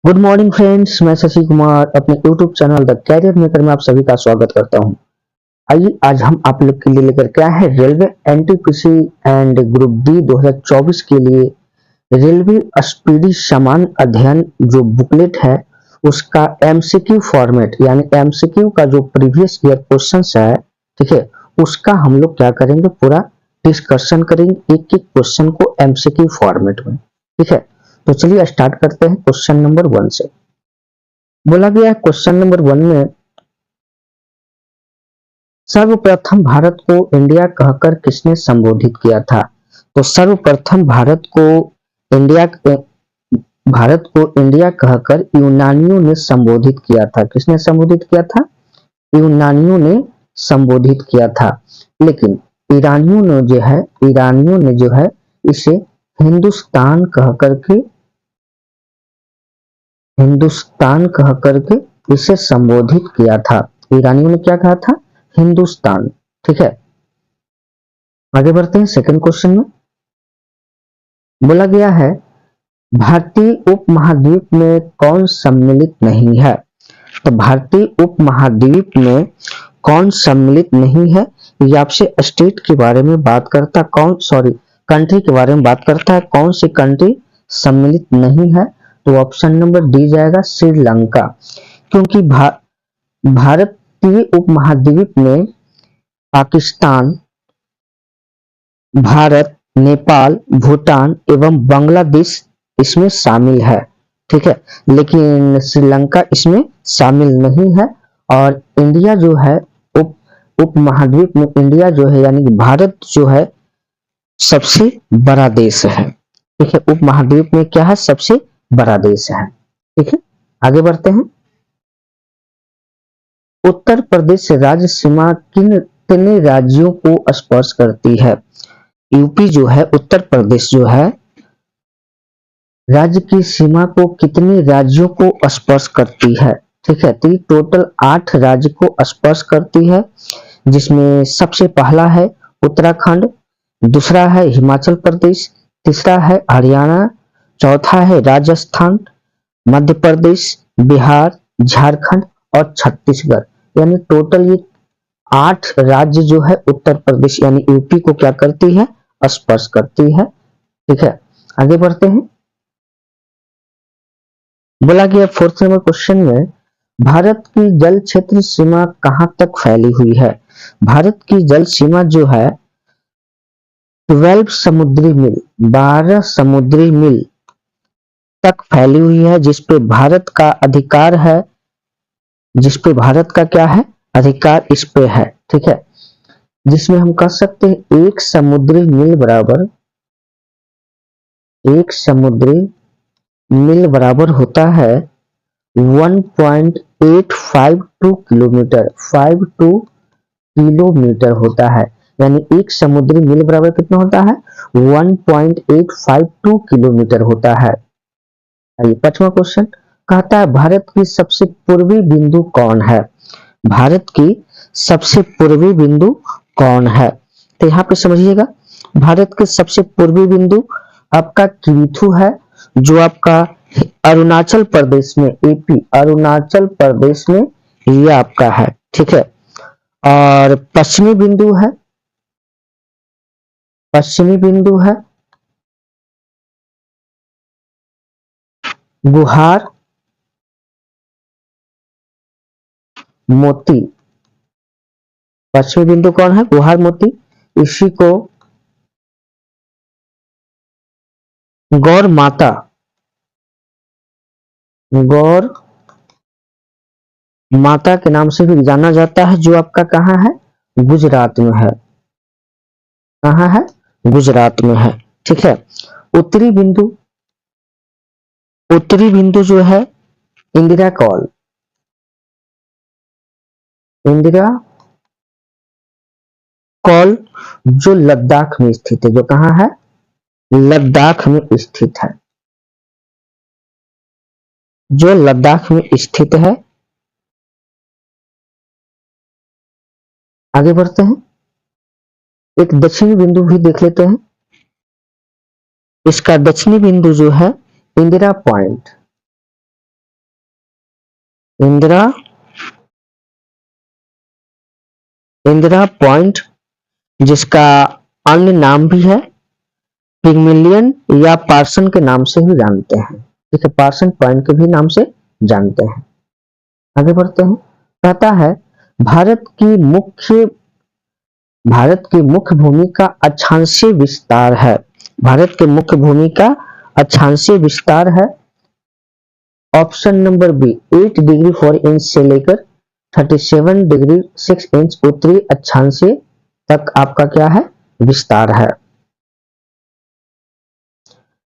Good morning friends, मैं शशि कुमार अपने YouTube channel the career maker में आप सभी का स्वागत करता हूं। आइए आज हम आप लोग के लिए लेकर के आए हैं railway NTPC and group D 2024 के लिए रेलवे स्पीडी सामान्य अध्ययन जो बुकलेट है उसका एमसीक्यू फॉर्मेट यानी एमसीक्यू का जो प्रीवियस ईयर क्वेश्चंस है, ठीक है, उसका हम लोग क्या करेंगे, पूरा डिस्कशन करेंगे एक एक क्वेश्चन को एमसीक्यू फॉर्मेट में। ठीक है, तो चलिए स्टार्ट करते हैं क्वेश्चन नंबर 1 से। बोला गया है क्वेश्चन नंबर 1 में, सर्वप्रथम भारत को इंडिया कहकर किसने संबोधित किया था? तो सर्वप्रथम भारत को इंडिया कहकर यूनानियों ने संबोधित किया था। किसने संबोधित किया था? यूनानियों ने संबोधित किया था। लेकिन ईरानियों ने जो है इसे हिंदुस्तान कह करके इसे संबोधित किया था। ईरानियों ने क्या कहा था? हिंदुस्तान। ठीक है, आगे बढ़ते हैं सेकंड क्वेश्चन में। बोला गया है भारतीय उपमहाद्वीप में कौन सम्मिलित नहीं है? तो भारतीय उपमहाद्वीप में कौन सम्मिलित नहीं है? ये आपसे स्टेट के बारे में बात करता, कंट्री के बारे में बात करता है। कौन सी कंट्री सम्मिलित नहीं है? तो ऑप्शन नंबर डी जाएगा, श्रीलंका। क्योंकि भारतीय उपमहाद्वीप में पाकिस्तान, भारत, नेपाल, भूटान एवं बांग्लादेश इसमें शामिल है। ठीक है, लेकिन श्रीलंका इसमें शामिल नहीं है। और इंडिया जो है उपमहाद्वीप में इंडिया जो है यानी कि भारत जो है सबसे बड़ा देश है। ठीक है, उपमहाद्वीप में क्या है? सबसे बड़ा देश है। ठीक है, आगे बढ़ते हैं। उत्तर प्रदेश राज्य सीमा कितने राज्यों को स्पर्श करती है? यूपी जो है, उत्तर प्रदेश जो है राज्य की सीमा को कितने राज्यों को स्पर्श करती है? ठीक है, तो टोटल 8 राज्य को स्पर्श करती है, जिसमें सबसे पहला है उत्तराखंड, दूसरा है हिमाचल प्रदेश, तीसरा है हरियाणा, चौथा है राजस्थान, मध्य प्रदेश, बिहार, झारखंड और छत्तीसगढ़। यानी टोटल ये 8 राज्य जो है उत्तर प्रदेश यानी यूपी को क्या करती है? स्पर्श करती है। ठीक है, आगे बढ़ते हैं। बोला गया फोर्थ नंबर क्वेश्चन में, भारत की जल क्षेत्र सीमा कहां तक फैली हुई है? भारत की जल सीमा जो है 12 समुद्री मील तक फैली हुई है, जिसपे भारत का अधिकार है, जिसपे भारत का क्या है? अधिकार इस पे है। ठीक है, जिसमें हम कह सकते हैं एक समुद्री मील बराबर होता है 1.852 किलोमीटर, 52 किलोमीटर होता है। यानी एक समुद्री मील बराबर कितना होता है? 1.852 किलोमीटर होता है। आइए पांचवा क्वेश्चन कहता है भारत की सबसे पूर्वी बिंदु कौन है? भारत की सबसे पूर्वी बिंदु कौन है? तो यहाँ पे समझिएगा, भारत के सबसे पूर्वी बिंदु आपका किविथु है, जो आपका अरुणाचल प्रदेश में, अरुणाचल प्रदेश में ये आपका है। ठीक है, और पश्चिमी बिंदु है गुहार मोती। पश्चिमी बिंदु कौन है? गुहार मोती। इसी को गौर माता के नाम से भी जाना जाता है, जो आपका कहाँ है? गुजरात में है। कहाँ है? गुजरात में है। ठीक है, उत्तरी बिंदु जो है इंदिरा कॉल जो लद्दाख में स्थित है। जो कहाँ है? लद्दाख में स्थित है, जो लद्दाख में स्थित है। आगे बढ़ते हैं, एक दक्षिणी बिंदु भी देख लेते हैं। इसका दक्षिणी बिंदु जो है इंदिरा पॉइंट, इंदिरा पॉइंट, जिसका अन्य नाम भी है पिग्मिलियन या पार्सन के नाम से भी जानते हैं। ठीक है, पार्सन पॉइंट के भी नाम से जानते हैं। आगे बढ़ते हैं। कहता है भारत की मुख्य भूमि का अक्षांशीय विस्तार है। भारत के मुख्य भूमि का अक्षांशीय विस्तार है option number B 8 degree 4 inch से लेकर 37 डिग्री 6 इंच उत्तरी अक्षांशीय तक आपका क्या है, विस्तार है।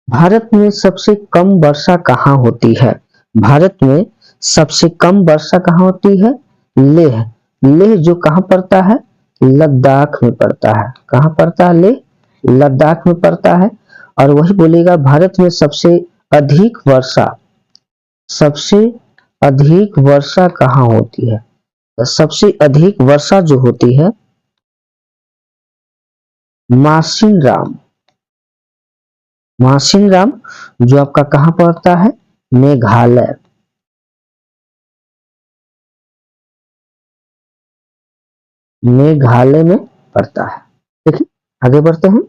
भारत में सबसे कम वर्षा कहाँ होती है? भारत में सबसे कम वर्षा कहाँ होती है? लेह। लेह जो कहाँ पड़ता है? लद्दाख में पड़ता है। कहाँ पड़ता है? लेह, लद्दाख में पड़ता है। और वही बोलेगा भारत में सबसे अधिक वर्षा कहाँ होती है? तो सबसे अधिक वर्षा जो होती है मासिनराम जो आपका कहाँ पड़ता है? मेघालय। मेघालय में पड़ता है। देखिए आगे बढ़ते हैं।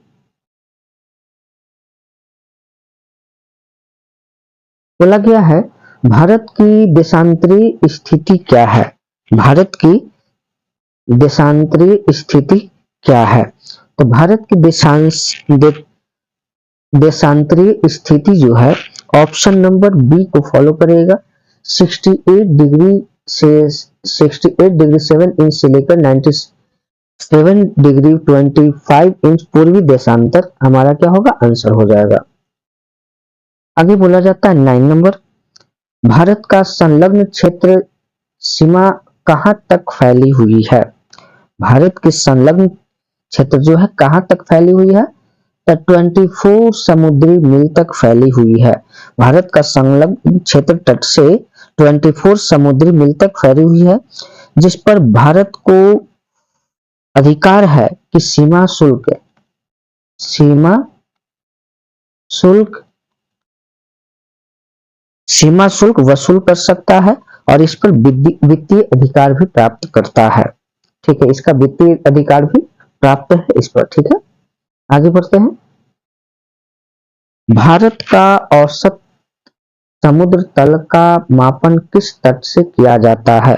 बोला गया है भारत की देशांतरी स्थिति क्या है? भारत की देशांतरी स्थिति क्या है? तो भारत की देशांतरी स्थिति जो है ऑप्शन नंबर बी को फॉलो करेगा। 68 डिग्री 7 इंच से लेकर 97 डिग्री 25 इंच पूर्वी देशांतर हमारा क्या होगा, आंसर हो जाएगा। आगे बोला जाता है 9 नंबर, भारत का संलग्न क्षेत्र सीमा कहां तक फैली हुई है? भारत की संलग्न क्षेत्र जो है कहां तक फैली हुई है? तो 24 समुद्री मील तक फैली हुई है। भारत का संलग्न क्षेत्र तट से 24 समुद्री मील तक फैली हुई है, जिस पर भारत को अधिकार है कि सीमा शुल्क वसूल कर सकता है और इस पर वित्तीय अधिकार भी प्राप्त करता है। ठीक है, इसका वित्तीय अधिकार भी प्राप्त है इस पर। ठीक है, आगे बढ़ते हैं। भारत का औसत समुद्र तल का मापन किस तट से किया जाता है?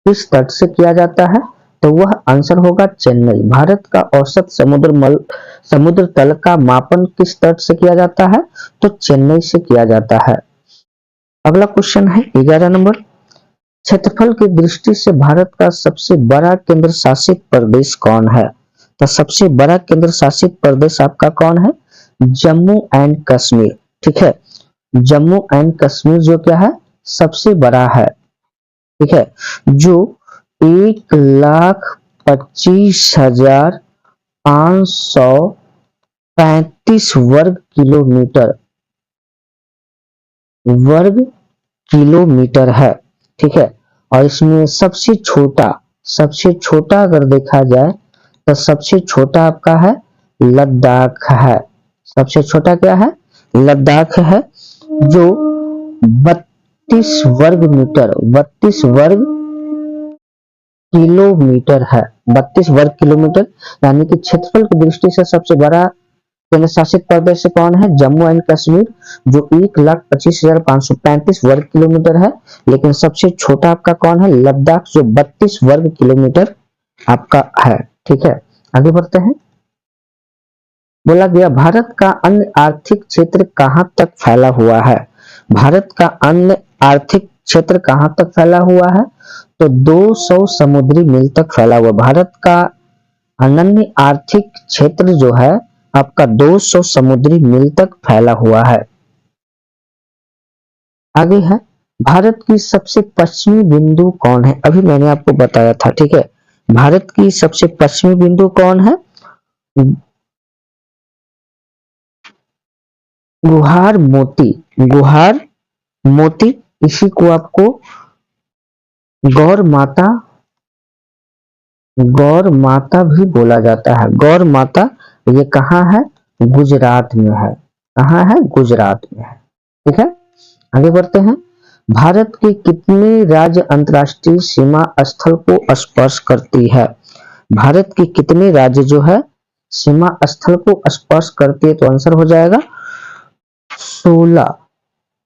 किस तट से किया जाता है? तो वह आंसर होगा चेन्नई। भारत का औसत समुद्र तल का मापन किस तट से किया जाता है? तो चेन्नई से किया जाता है। अगला क्वेश्चन है 11 नंबर, क्षेत्रफल की दृष्टि से भारत का सबसे बड़ा केंद्र शासित प्रदेश कौन है? तो सबसे बड़ा केंद्र शासित प्रदेश आपका कौन है? जम्मू एंड कश्मीर। ठीक है, जम्मू एंड कश्मीर जो क्या है, सबसे बड़ा है। ठीक है, जो 1,25,535 वर्ग किलोमीटर है। ठीक है, और इसमें सबसे छोटा अगर देखा जाए तो सबसे छोटा आपका है लद्दाख है। सबसे छोटा क्या है? लद्दाख है, जो 32 वर्ग किलोमीटर है। 32 वर्ग किलोमीटर, यानी कि क्षेत्रफल की दृष्टि से सबसे बड़ा केंद्र शासित प्रदेश कौन है? जम्मू एंड कश्मीर, जो 1,25,535 वर्ग किलोमीटर है। लेकिन सबसे छोटा आपका कौन है? लद्दाख, जो 32 वर्ग किलोमीटर आपका है। ठीक है, आगे बढ़ते हैं। बोला गया भारत का अन्य आर्थिक क्षेत्र कहां तक फैला हुआ है? भारत का अन्य आर्थिक क्षेत्र कहां तक फैला हुआ है? तो 200 समुद्री मील तक फैला हुआ। भारत का अनन्य आर्थिक क्षेत्र जो है आपका 200 समुद्री मील तक फैला हुआ है। आगे है भारत की सबसे पश्चिमी बिंदु कौन है? अभी मैंने आपको बताया था। ठीक है, भारत की सबसे पश्चिमी बिंदु कौन है? गुहार मोती, इसी को आपको गौर माता भी बोला जाता है। गौर माता ये कहाँ है? गुजरात में है। कहाँ है? गुजरात में है। ठीक है, आगे बढ़ते हैं। भारत के कितने राज्य अंतर्राष्ट्रीय सीमा स्थल को स्पर्श करती है? भारत के कितने राज्य जो है सीमा स्थल को स्पर्श करती है? तो आंसर हो जाएगा 16।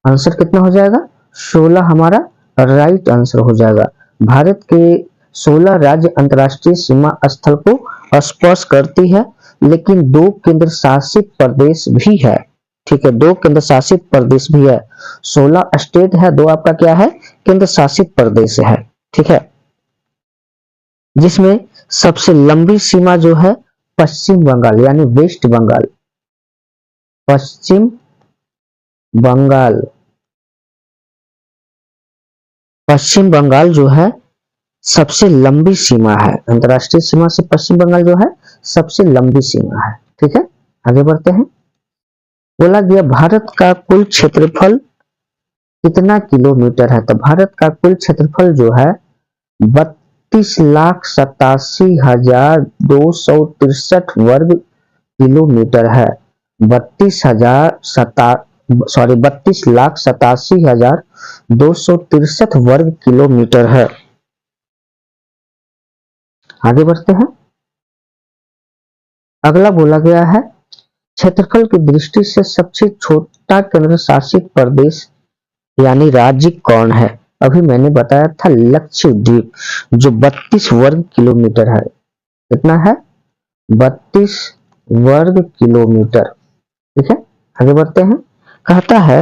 आंसर कितना हो जाएगा? 16 हमारा राइट आंसर हो जाएगा। भारत के 16 राज्य अंतर्राष्ट्रीय सीमा स्थल को स्पर्श करती है, लेकिन 2 केंद्र शासित प्रदेश भी है। ठीक है, 2 केंद्र शासित प्रदेश भी है। 16 स्टेट है, 2 आपका क्या है? केंद्र शासित प्रदेश है। ठीक है, जिसमें सबसे लंबी सीमा जो है पश्चिम बंगाल यानी वेस्ट बंगाल, पश्चिम बंगाल, पश्चिम बंगाल जो है सबसे लंबी सीमा है। अंतरराष्ट्रीय सीमा से पश्चिम बंगाल जो है सबसे लंबी सीमा है। ठीक है, आगे बढ़ते हैं। बोला गया भारत का कुल क्षेत्रफल कितना किलोमीटर है? तो भारत का कुल क्षेत्रफल जो है 32,87,263 वर्ग किलोमीटर है। 32,87,263 वर्ग किलोमीटर है। आगे बढ़ते हैं। अगला बोला गया है क्षेत्रफल की दृष्टि से सबसे छोटा केंद्र शासित प्रदेश यानी राज्य कौन है? अभी मैंने बताया था लक्षद्वीप, जो 32 वर्ग किलोमीटर है। कितना है? 32 वर्ग किलोमीटर। ठीक है, आगे बढ़ते हैं। कहता है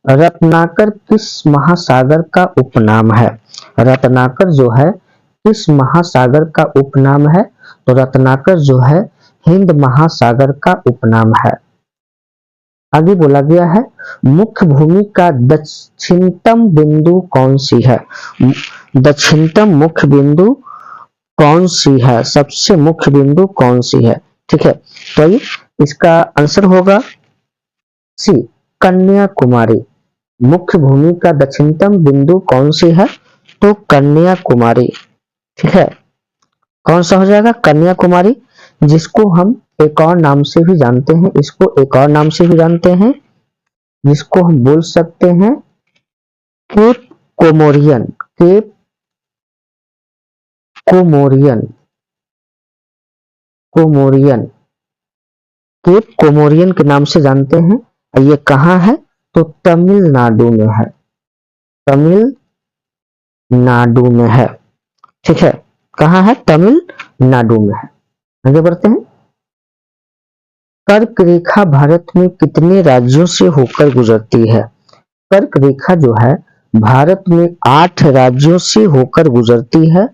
रत्नाकर किस महासागर का उपनाम है? रत्नाकर जो है किस महासागर का उपनाम है? तो रत्नाकर जो है हिंद महासागर का उपनाम है। आगे बोला गया है मुख्य भूमि का दक्षिणतम बिंदु कौन सी है? दक्षिणतम मुख्य बिंदु कौन सी है? सबसे मुख्य बिंदु कौन सी है? ठीक है, तो ये इसका आंसर होगा सी, कन्याकुमारी। मुख्य भूमि का दक्षिणतम बिंदु कौन सी है? तो कन्याकुमारी। ठीक है, कौन सा हो जाएगा? कन्याकुमारी, जिसको हम एक और नाम से भी जानते हैं, इसको एक और नाम से भी जानते हैं, जिसको हम बोल सकते हैं केप कोमोरियन। केप कोमोरियन, कोमोरियन, केप कोमोरियन के नाम से जानते हैं। ये कहाँ है? तो तमिलनाडु में है, तमिलनाडु में है। ठीक है, कहाँ है? तमिलनाडु में है। आगे बढ़ते हैं। कर्क रेखा भारत में कितने राज्यों से होकर गुजरती है? कर्क रेखा जो है भारत में 8 राज्यों से होकर गुजरती है।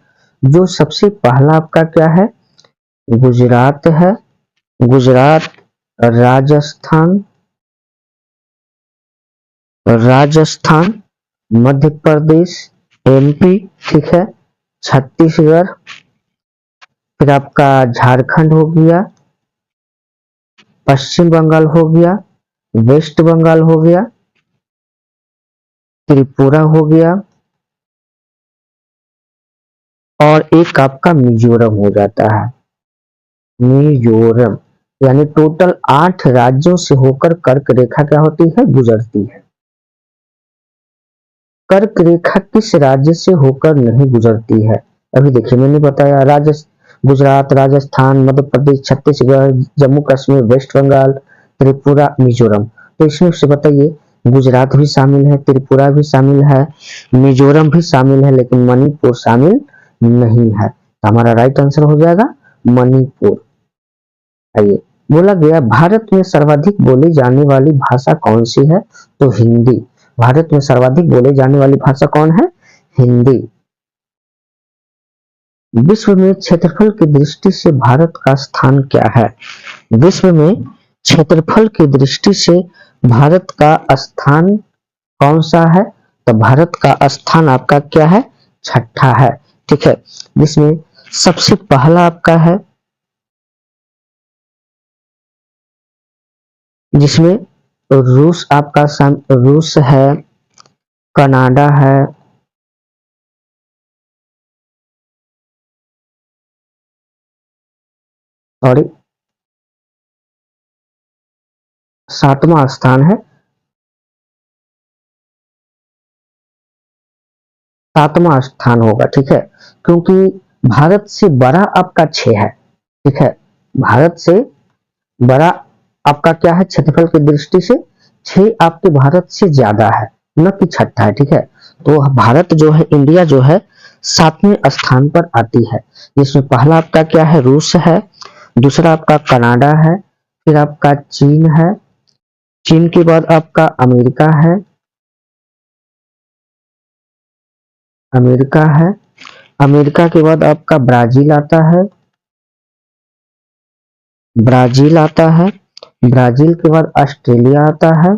जो सबसे पहला आपका क्या है? गुजरात है। गुजरात, राजस्थान, राजस्थान, मध्य प्रदेश, एमपी, ठीक है, छत्तीसगढ़, फिर आपका झारखंड हो गया, पश्चिम बंगाल हो गया, वेस्ट बंगाल हो गया, त्रिपुरा हो गया, और एक आपका मिजोरम हो जाता है। मिजोरम, यानी टोटल 8 राज्यों से होकर कर्क रेखा क्या होती है? गुजरती है। कर्क रेखा किस राज्य से होकर नहीं गुजरती है? अभी देखिए मैंने बताया गुजरात, राजस्थान, मध्य प्रदेश, छत्तीसगढ़, जम्मू कश्मीर, वेस्ट बंगाल, त्रिपुरा, मिजोरम। तो इसमें से बताइए गुजरात भी शामिल है, त्रिपुरा भी शामिल है, मिजोरम भी शामिल है, लेकिन मणिपुर शामिल नहीं है। तो हमारा राइट आंसर हो जाएगा मणिपुर। आइए, बोला गया भारत में सर्वाधिक बोली जाने वाली भाषा कौन सी है? तो हिंदी। भारत में सर्वाधिक बोले जाने वाली भाषा कौन है? हिंदी। विश्व में क्षेत्रफल की दृष्टि से भारत का स्थान क्या है? विश्व में क्षेत्रफल की दृष्टि से भारत का स्थान कौन सा है? तो भारत का स्थान आपका क्या है? छठा है। ठीक है, जिसमें सबसे पहला आपका है, जिसमें रूस आपका रूस है, कनाडा है, और 7वां स्थान है 7वां स्थान होगा, ठीक है, क्योंकि भारत से बड़ा आपका 6 है, ठीक है, भारत से बड़ा आपका क्या है क्षेत्रफल की दृष्टि से, 6 आपके भारत से ज्यादा है, न कि छठा है, ठीक है। तो भारत जो है, इंडिया जो है 7वें स्थान पर आती है, जिसमें पहला आपका क्या है, रूस है, दूसरा आपका कनाडा है, फिर आपका चीन है, चीन के बाद आपका अमेरिका है, अमेरिका है, अमेरिका के बाद आपका ब्राजील आता है, ब्राजील आता है, ब्राजील के बाद ऑस्ट्रेलिया आता है,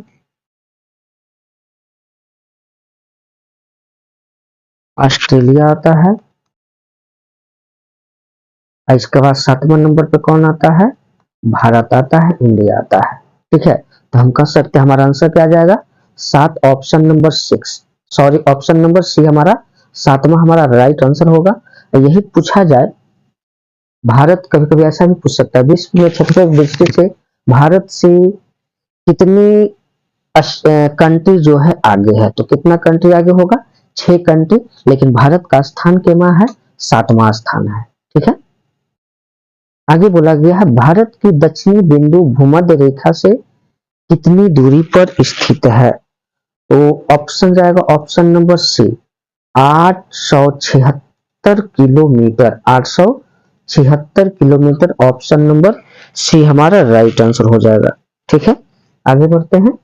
ऑस्ट्रेलिया आता है, और इसके बाद 7वें नंबर पे कौन आता है, भारत आता है, इंडिया आता है, ठीक है। तो हम कह सकते हैं हमारा आंसर क्या आ जाएगा, 7, option number 6, sorry option number C हमारा 7वां हमारा राइट आंसर होगा। यही पूछा जाए, भारत कभी कभी ऐसा भी पूछ सकता है, विश्व में क्षेत्रफल दृष्टि से भारत से कितनी कंट्री जो है आगे है, तो कितना कंट्री आगे होगा, 6 कंट्री, लेकिन भारत का स्थान केमा है, 7वां स्थान है, ठीक है। आगे बोला गया है, भारत की दक्षिणी बिंदु भूमध्य रेखा से कितनी दूरी पर स्थित है, तो ऑप्शन जाएगा option number C, 876 kilometre, 876 kilometre, option number C हमारा राइट आंसर हो जाएगा, ठीक है। आगे बढ़ते हैं,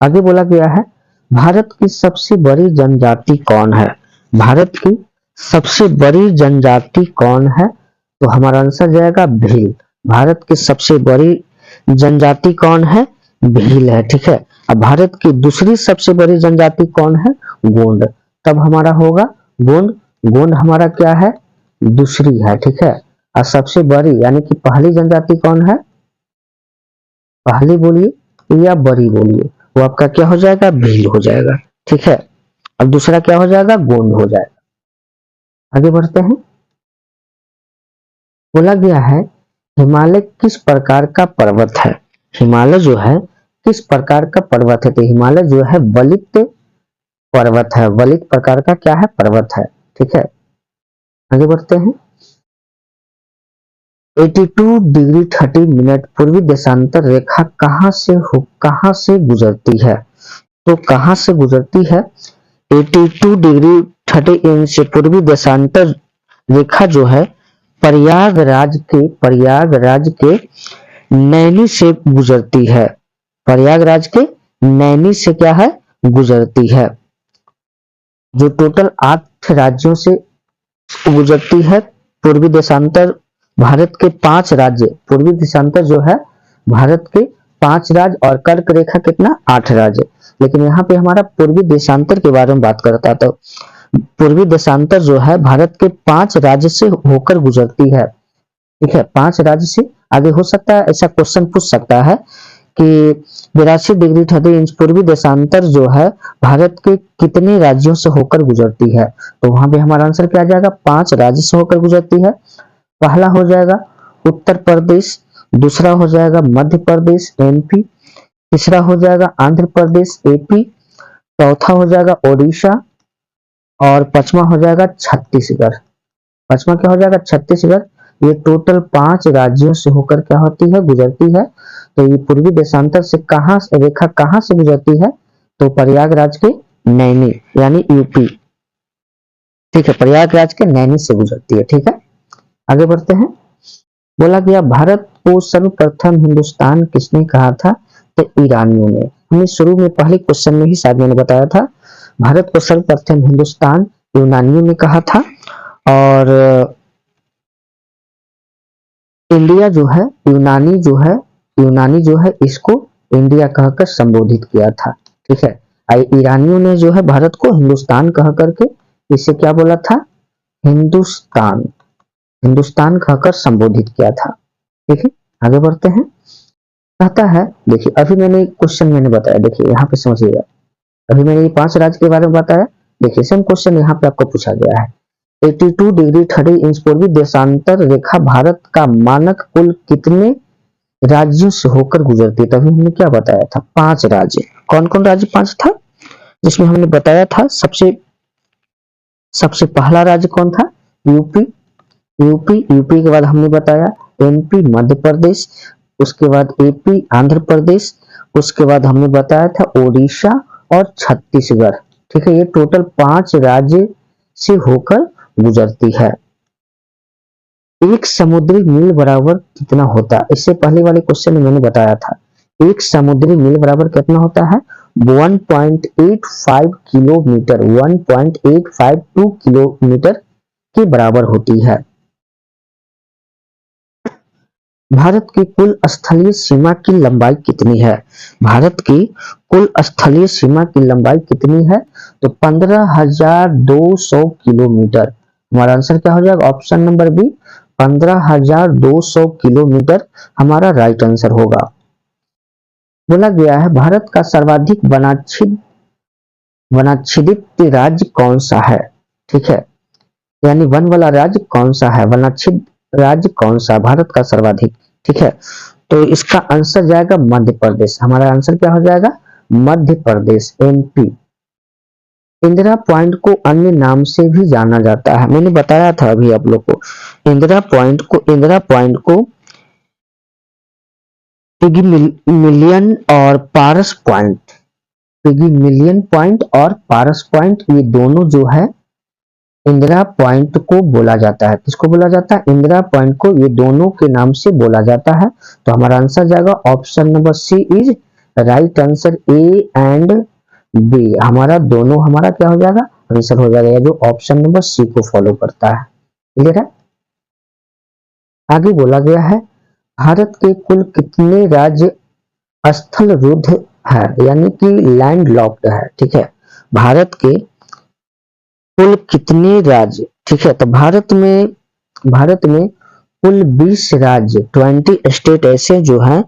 आगे बोला गया है, भारत की सबसे बड़ी जनजाति कौन है, भारत की सबसे बड़ी जनजाति कौन है, तो हमारा आंसर जाएगा भील, भारत की सबसे बड़ी जनजाति कौन है, भील है, ठीक है। अब भारत की दूसरी सबसे बड़ी जनजाति कौन है, गोंड, तब हमारा होगा गोंड, गोंड हमारा क्या है, दूसरी है, ठीक है। और सबसे बड़ी यानी कि पहली जनजाति कौन है, पहली बोलिए या बड़ी बोलिए, वो आपका क्या हो जाएगा, भील हो जाएगा, ठीक है। अब दूसरा क्या हो जाएगा, गोंड हो जाएगा। आगे बढ़ते हैं, बोला गया है, हिमालय किस प्रकार का पर्वत है, हिमालय जो है किस प्रकार का पर्वत है, तो हिमालय जो है वलित पर्वत है, वलित प्रकार का क्या है, पर्वत है, ठीक है। आगे बढ़ते हैं, 82 डिग्री 30 मिनट पूर्वी देशांतर रेखा कहां से गुजरती है, तो कहां से गुजरती है, 82 डिग्री 30 इंच से पूर्वी देशांतर रेखा जो है प्रयागराज के नैनी से गुजरती है, प्रयागराज के नैनी से क्या है, गुजरती है, जो टोटल 8 राज्यों से गुजरती है। पूर्वी देशांतर भारत के 5 राज्य, पूर्वी देशांतर जो है भारत के 5 राज्य, और कर्क रेखा कितना, 8 राज्य, लेकिन यहाँ पे हमारा पूर्वी देशांतर के बारे में बात करता है, तो पूर्वी देशांतर जो है भारत के 5 राज्य से होकर गुजरती है, ठीक है, 5 राज्य से। आगे हो सकता है ऐसा क्वेश्चन पूछ सकता है कि 82 डिग्री 30 इंच पूर्वी देशांतर जो है भारत के कितने राज्यों से होकर गुजरती है, तो वहां पे हमारा आंसर क्या आ जाएगा, 5 राज्य से होकर गुजरती है। पहला हो जाएगा उत्तर प्रदेश, दूसरा हो जाएगा मध्य प्रदेश एमपी, तीसरा हो जाएगा आंध्र प्रदेश एपी, चौथा हो जाएगा ओडिशा, और पांचवा हो जाएगा छत्तीसगढ़, पांचवा क्या हो जाएगा, छत्तीसगढ़। ये टोटल 5 राज्यों से होकर क्या होती है, गुजरती है। तो ये पूर्वी देशांतर से रेखा कहां से गुजरती है, तो प्रयागराज के नैनी यानी यूपी, ठीक है, प्रयागराज के नैनी से गुजरती है, ठीक है। आगे बढ़ते हैं, बोला गया भारत को सर्वप्रथम हिंदुस्तान किसने कहा था, तो ईरानियों ने, हमने शुरू में पहले क्वेश्चन में ही शायद मैंने बताया था, भारत को सर्वप्रथम हिंदुस्तान यूनानियों ने कहा था, और इंडिया जो है यूनानी जो है इसको इंडिया कहकर संबोधित किया था, ठीक है। ईरानियों ने जो है भारत को हिंदुस्तान कह करके इसे क्या बोला था, हिंदुस्तान कहकर संबोधित किया था, ठीक है। आगे बढ़ते हैं, कहता है, देखिए अभी मैंने क्वेश्चन बताया, देखिए यहाँ पे समझिएगा, अभी मैंने ये 5 राज्य के बारे में बताया, देखिए सेम क्वेश्चन यहाँ पे आपको पूछा गया है, 82 डिग्री 30 इंच पूर्वी देशांतर रेखा भारत का मानक कुल कितने राज्यों से होकर गुजरती है, तभी हमने क्या बताया था, 5 राज्य, कौन कौन राज्य 5 था, जिसमें हमने बताया था सबसे पहला राज्य कौन था, यूपी। यूपी के बाद हमने बताया एमपी मध्य प्रदेश, उसके बाद एपी आंध्र प्रदेश, उसके बाद हमने बताया था उड़ीसा और छत्तीसगढ़। ठीक है, ये टोटल 5 राज्य से होकर गुजरती है। एक समुद्री मील बराबर कितना होता है, इससे पहले वाले क्वेश्चन में मैंने बताया था एक समुद्री मील बराबर कितना होता है, 1.85 किलोमीटर, 1.852 किलोमीटर के बराबर होती है। भारत की कुल स्थलीय सीमा की लंबाई कितनी है, भारत की कुल स्थलीय सीमा की लंबाई कितनी है, तो 15,200 किलोमीटर। हमारा आंसर क्या हो जाएगा, ऑप्शन नंबर बी, 15,200 किलोमीटर हमारा राइट आंसर होगा। बोला गया है भारत का सर्वाधिक वनाच्छादित राज्य कौन सा है। ठीक है, यानी वन वाला राज्य कौन सा है, वनाच्छिद राज्य कौन सा, भारत का सर्वाधिक। ठीक है, तो इसका आंसर जाएगा मध्य प्रदेश। हमारा आंसर क्या हो जाएगा, मध्य प्रदेश, एमपी। इंदिरा पॉइंट को अन्य नाम से भी जाना जाता है, मैंने बताया था अभी आप लोग को। इंदिरा पॉइंट को पिगमिलियन और पारस पॉइंट, पिगमिलियन पॉइंट और पारस पॉइंट, ये दोनों जो है इंदिरा पॉइंट को बोला जाता है। किसको बोला जाता है, इंदिरा पॉइंट को, ये दोनों के नाम से बोला जाता है। तो हमारा आंसर जाएगा option number C is right answer, A and B हमारा दोनों हमारा क्या हो जाएगा, आंसर हो जाएगा, जो ऑप्शन नंबर सी को फॉलो करता है। क्लियर है। आगे बोला गया है भारत के कुल कितने राज्य स्थल रुद्ध है, यानी कि लैंड लॉक्ड है। ठीक है, भारत के कुल कितने राज्य, ठीक है, तो भारत में कुल 20 राज्य, 20 स्टेट ऐसे जो हैं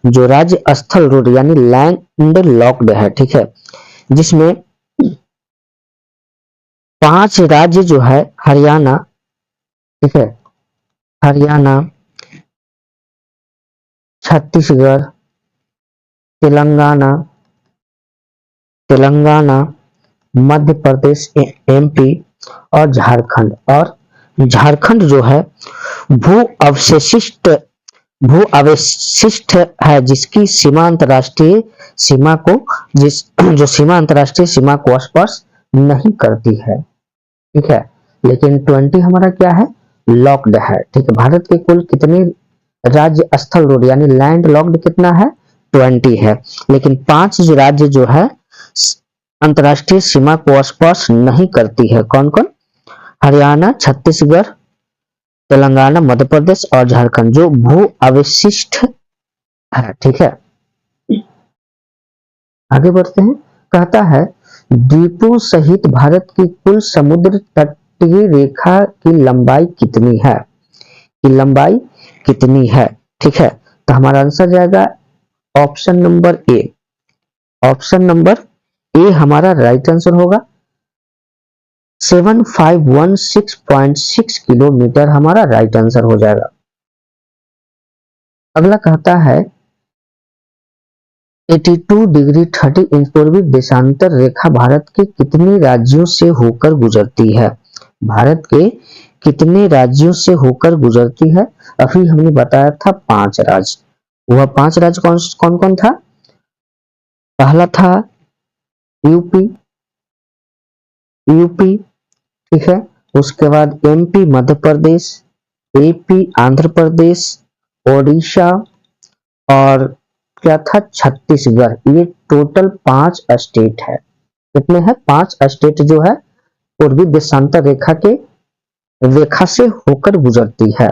जो राज्य स्थल रोड यानी लैंड लॉक्ड है। ठीक है, जिसमें 5 राज्य जो है हरियाणा, ठीक है, हरियाणा, छत्तीसगढ़, तेलंगाना, मध्य प्रदेश एमपी और झारखंड जो है भू अवशिष्ट है, जिसकी सीमा अंतरराष्ट्रीय सीमा को जो सीमा अंतरराष्ट्रीय सीमा को स्पर्श नहीं करती है। ठीक है, लेकिन 20 हमारा क्या है, लॉक्ड है। ठीक है, भारत के कुल कितने राज्य स्थल रोड यानी लैंड लॉक्ड कितना है, 20 है, लेकिन 5 राज्य जो है अंतरराष्ट्रीय सीमा को स्पर्श नहीं करती है। कौन कौन, हरियाणा, छत्तीसगढ़, तेलंगाना, मध्य प्रदेश और झारखंड, जो भू अवशिष्ट है। ठीक है, आगे बढ़ते हैं। कहता है द्वीपों सहित भारत की कुल समुद्र तटीय रेखा की लंबाई कितनी है, ठीक है, तो हमारा आंसर जाएगा ऑप्शन नंबर ए, हमारा राइट आंसर होगा। 7516.6 किलोमीटर हमारा राइट आंसर हो जाएगा। अगला कहता है 82 डिग्री 30 इंच पूर्वी देशांतर रेखा भारत के कितने राज्यों से होकर गुजरती है, भारत के कितने राज्यों से होकर गुजरती है। अभी हमने बताया था 5 राज्य, वह 5 राज्य कौन कौन था, पहला था यूपी, ठीक है, उसके बाद एमपी मध्य प्रदेश, एपी आंध्र प्रदेश, ओडिशा और क्या था, छत्तीसगढ़। ये टोटल 5 स्टेट है। कितने हैं, 5 स्टेट जो है पूर्वी देशांतर रेखा से होकर गुजरती है।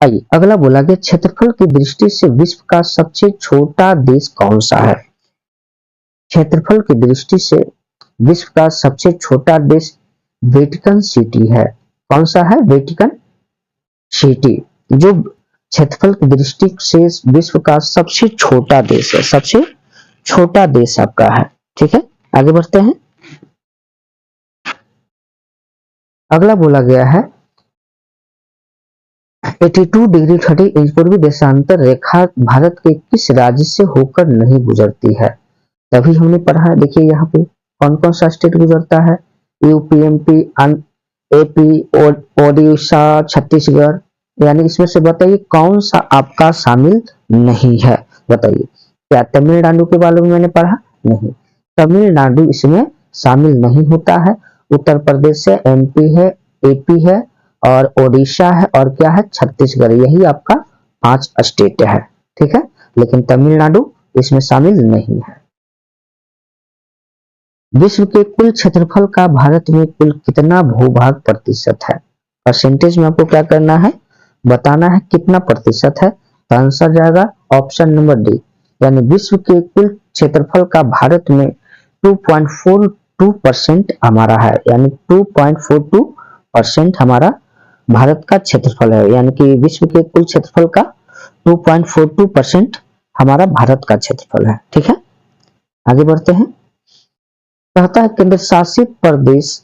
आइए अगला बोला गया क्षेत्रफल की दृष्टि से विश्व का सबसे छोटा देश कौन सा है, क्षेत्रफल की दृष्टि से विश्व का सबसे छोटा देश वेटिकन सिटी है। कौन सा है, वेटिकन सिटी, जो क्षेत्रफल की दृष्टि से विश्व का सबसे छोटा देश है, सबसे छोटा देश आपका है। ठीक है, आगे बढ़ते हैं। अगला बोला गया है 82 डिग्री 30 इंच पूर्वी देशांतर रेखा भारत के किस राज्य से होकर नहीं गुजरती है? तभी हमने पढ़ा है, देखिए यहाँ पे कौन कौन सा स्टेट गुजरता है, UP, MP, AP, Odisha, Chhattisgarh. यानी इसमें से बताइए कौन सा आपका शामिल नहीं है, बताइए। क्या तमिलनाडु के बारे में मैंने पढ़ा? नहीं, तमिलनाडु इसमें शामिल नहीं होता है। उत्तर प्रदेश है, एमपी है, एपी है और ओडिशा है और क्या है, छत्तीसगढ़। यही आपका 5 स्टेट है, ठीक है, लेकिन तमिलनाडु इसमें शामिल नहीं है। विश्व के कुल क्षेत्रफल का भारत में कुल कितना भूभाग प्रतिशत है? परसेंटेज में आपको क्या करना है, बताना है कितना प्रतिशत है। तो आंसर जाएगा ऑप्शन नंबर डी, यानी विश्व के कुल क्षेत्रफल का भारत में 2.42% हमारा है, यानी 2.42% हमारा भारत का क्षेत्रफल है, यानी कि विश्व के कुल क्षेत्रफल का 2.42% हमारा भारत का क्षेत्रफल है, ठीक है। आगे बढ़ते हैं। कहता है केंद्र शासित प्रदेश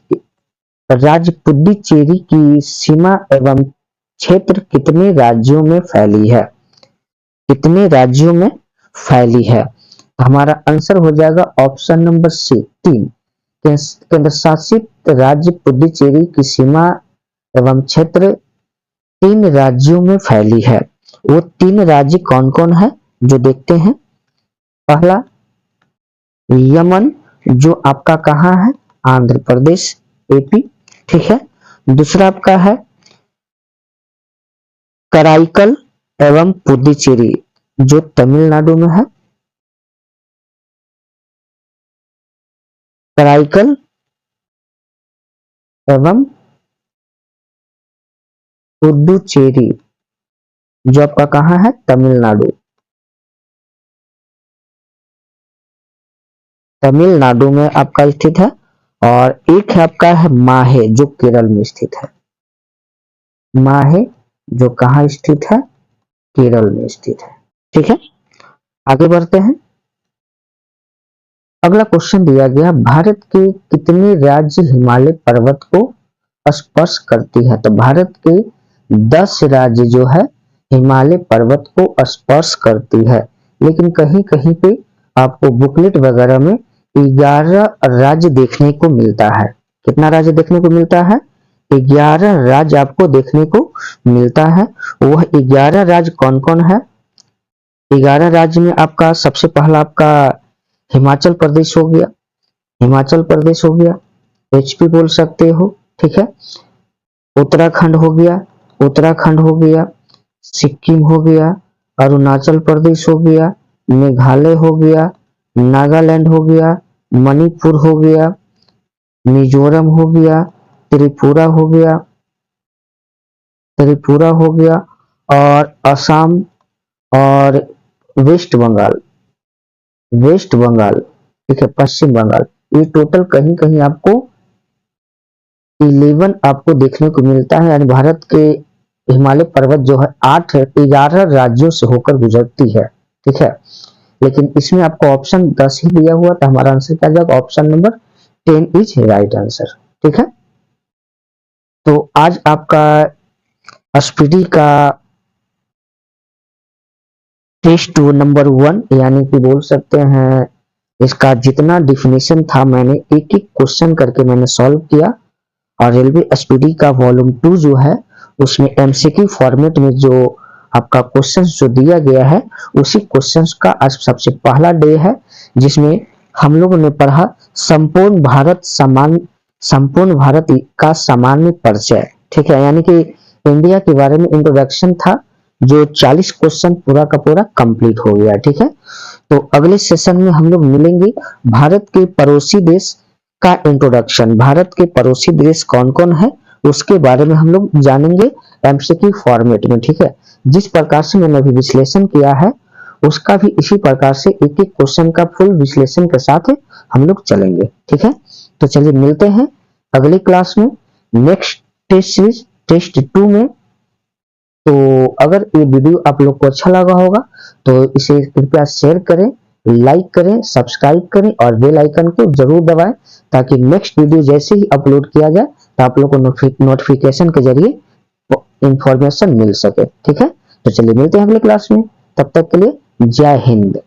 राज्य पुडुचेरी की सीमा एवं क्षेत्र कितने राज्यों में फैली है? कितने राज्यों में फैली है? हमारा आंसर हो जाएगा ऑप्शन नंबर सी, 3। केंद्र शासित राज्य पुडुचेरी की सीमा एवं क्षेत्र 3 राज्यों में फैली है। वो 3 राज्य कौन कौन है, जो देखते हैं। पहला यमन, जो आपका कहाँ है, आंध्र प्रदेश, एपी, ठीक है। दूसरा आपका है कराईकल एवं पुडुचेरी, जो तमिलनाडु में है। कराईकल एवं पुडुचेरी, जो आपका कहाँ है, तमिलनाडु। तमिलनाडु में आपका स्थित है। और एक है आपका है माहे, जो केरल में स्थित है। माहे जो कहाँ स्थित है, केरल में स्थित है, ठीक है। आगे बढ़ते हैं। अगला क्वेश्चन दिया गया, भारत के कितने राज्य हिमालय पर्वत को स्पर्श करती है? तो भारत के 10 राज्य जो है हिमालय पर्वत को स्पर्श करती है, लेकिन कहीं कहीं पे आपको बुकलेट वगैरह में 11 राज्य देखने को मिलता है। कितना राज्य देखने को मिलता है? 11 राज्य आपको देखने को मिलता है। वह 11 राज्य कौन कौन है? 11 राज्य में आपका सबसे पहला आपका हिमाचल प्रदेश हो गया, हिमाचल प्रदेश हो गया, एचपी बोल सकते हो, ठीक है। उत्तराखंड हो गया, उत्तराखंड हो गया, सिक्किम हो गया, अरुणाचल प्रदेश हो गया, मेघालय हो गया, नागालैंड हो गया, मणिपुर हो गया, मिजोरम हो गया, त्रिपुरा हो गया, त्रिपुरा हो गया और असम और वेस्ट बंगाल, वेस्ट बंगाल, ठीक है, पश्चिम बंगाल। ये टोटल कहीं कहीं आपको 11 आपको देखने को मिलता है, यानी भारत के हिमालय पर्वत जो है 11 राज्यों से होकर गुजरती है, ठीक है। लेकिन इसमें आपको ऑप्शन 10 ही दिया हुआ, तो हमारा आंसर क्या जाएगा, option number 10 is right answer, ठीक है। तो आज आपका स्पीडी का टेस्ट नंबर 1, यानी कि बोल सकते हैं इसका जितना डिफिनेशन था मैंने एक एक क्वेश्चन करके मैंने सॉल्व किया। और रेलवे स्पीडी का वॉल्यूम 2 जो है उसमें एमसीक्यू फॉर्मेट में जो आपका क्वेश्चन जो दिया गया है उसी क्वेश्चंस का आज सबसे पहला डे है, जिसमें हम लोगों ने पढ़ा संपूर्ण भारत का सामान्य परिचय, ठीक है, यानी कि इंडिया के बारे में इंट्रोडक्शन था, जो 40 क्वेश्चन पूरा का पूरा कंप्लीट हो गया, ठीक है। तो अगले सेशन में हम लोग मिलेंगे भारत के पड़ोसी देश का इंट्रोडक्शन, भारत के पड़ोसी देश कौन कौन है उसके बारे में हम लोग जानेंगे एमसीक्यू फॉर्मेट में, ठीक है। जिस प्रकार से मैंने अभी विश्लेषण किया है उसका भी इसी प्रकार से एक एक क्वेश्चन का फुल विश्लेषण के साथ हम लोग चलेंगे, ठीक है। तो चलिए मिलते हैं अगली क्लास में नेक्स्ट टेस्ट सीरीज टेस्ट 2 में। तो अगर ये वीडियो आप लोग को अच्छा लगा होगा तो इसे कृपया शेयर करें, लाइक करें, सब्सक्राइब करें और बेल आइकन को जरूर दबाएं, ताकि नेक्स्ट वीडियो जैसे ही अपलोड किया जाए तो आप लोग को नोटिफिकेशन के जरिए इंफॉर्मेशन मिल सके। ठीक है, तो चलिए मिलते हैं अगले क्लास में, तब तक के लिए जय हिंद।